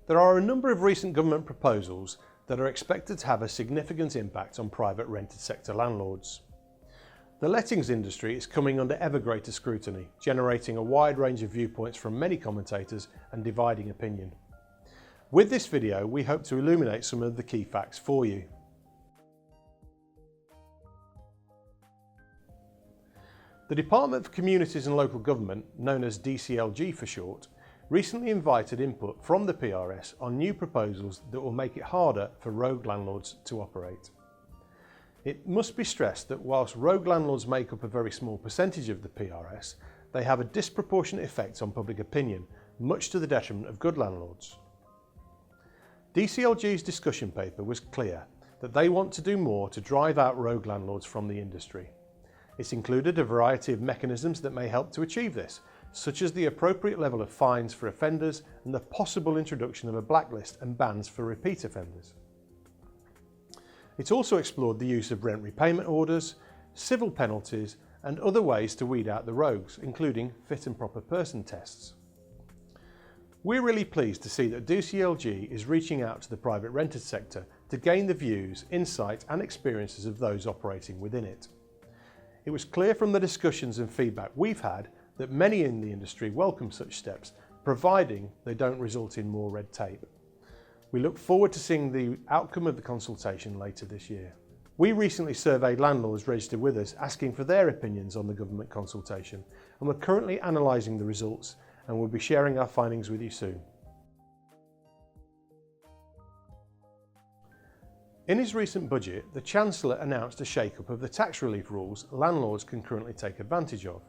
There are a number of recent government proposals that are expected to have a significant impact on private rented sector landlords. The lettings industry is coming under ever greater scrutiny, generating a wide range of viewpoints from many commentators and dividing opinion. With this video, we hope to illuminate some of the key facts for you. The Department for Communities and Local Government, known as DCLG for short, recently invited input from the PRS on new proposals that will make it harder for rogue landlords to operate. It must be stressed that whilst rogue landlords make up a very small percentage of the PRS, they have a disproportionate effect on public opinion, much to the detriment of good landlords. DCLG's discussion paper was clear that they want to do more to drive out rogue landlords from the industry. It's included a variety of mechanisms that may help to achieve this, such as the appropriate level of fines for offenders and the possible introduction of a blacklist and bans for repeat offenders. It also explored the use of rent repayment orders, civil penalties and other ways to weed out the rogues, including fit and proper person tests. We're really pleased to see that DCLG is reaching out to the private rented sector to gain the views, insight and experiences of those operating within it. It was clear from the discussions and feedback we've had that many in the industry welcome such steps, providing they don't result in more red tape. We look forward to seeing the outcome of the consultation later this year. We recently surveyed landlords registered with us asking for their opinions on the government consultation, and we're currently analysing the results and we'll be sharing our findings with you soon. In his recent budget, the Chancellor announced a shake-up of the tax relief rules landlords can currently take advantage of.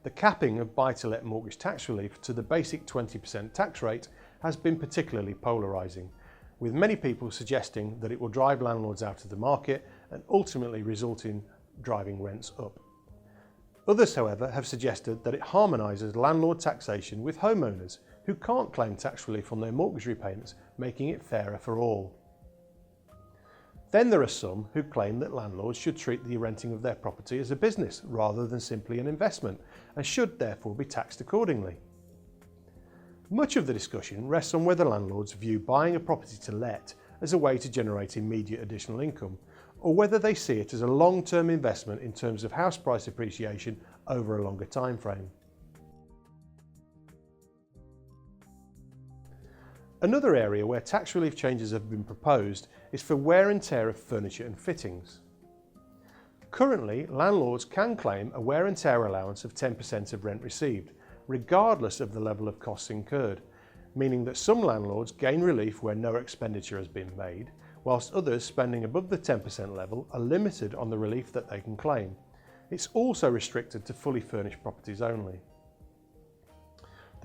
The capping of buy-to-let mortgage tax relief to the basic 20% tax rate has been particularly polarising, with many people suggesting that it will drive landlords out of the market and ultimately result in driving rents up. Others, however, have suggested that it harmonises landlord taxation with homeowners who can't claim tax relief on their mortgage repayments, making it fairer for all. Then there are some who claim that landlords should treat the renting of their property as a business rather than simply an investment and should therefore be taxed accordingly. Much of the discussion rests on whether landlords view buying a property to let as a way to generate immediate additional income, or whether they see it as a long-term investment in terms of house price appreciation over a longer time frame. Another area where tax relief changes have been proposed is for wear and tear of furniture and fittings. Currently, landlords can claim a wear and tear allowance of 10% of rent received, regardless of the level of costs incurred, meaning that some landlords gain relief where no expenditure has been made, whilst others spending above the 10% level are limited on the relief that they can claim. It's also restricted to fully furnished properties only.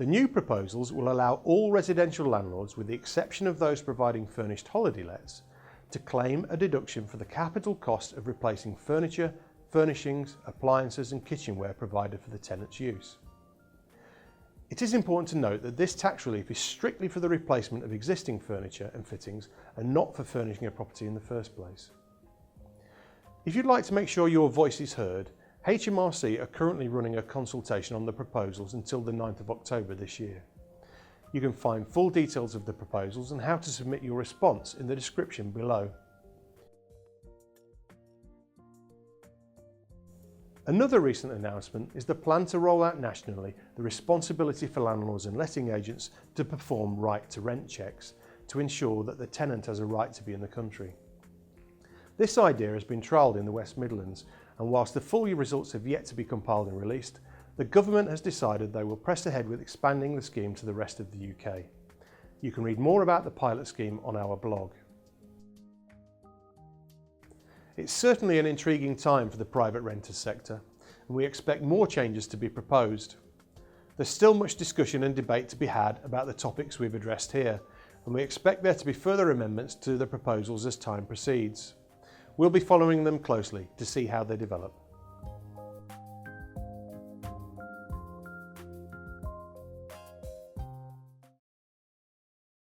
The new proposals will allow all residential landlords, with the exception of those providing furnished holiday lets, to claim a deduction for the capital cost of replacing furniture, furnishings, appliances and kitchenware provided for the tenant's use. It is important to note that this tax relief is strictly for the replacement of existing furniture and fittings and not for furnishing a property in the first place. If you'd like to make sure your voice is heard, HMRC are currently running a consultation on the proposals until the 9th of October this year. You can find full details of the proposals and how to submit your response in the description below. Another recent announcement is the plan to roll out nationally the responsibility for landlords and letting agents to perform right to rent checks to ensure that the tenant has a right to be in the country. This idea has been trialled in the West Midlands, and whilst the full results have yet to be compiled and released, the government has decided they will press ahead with expanding the scheme to the rest of the UK. You can read more about the pilot scheme on our blog. It's certainly an intriguing time for the private renters sector, and we expect more changes to be proposed. There's still much discussion and debate to be had about the topics we've addressed here, and we expect there to be further amendments to the proposals as time proceeds. We'll be following them closely to see how they develop.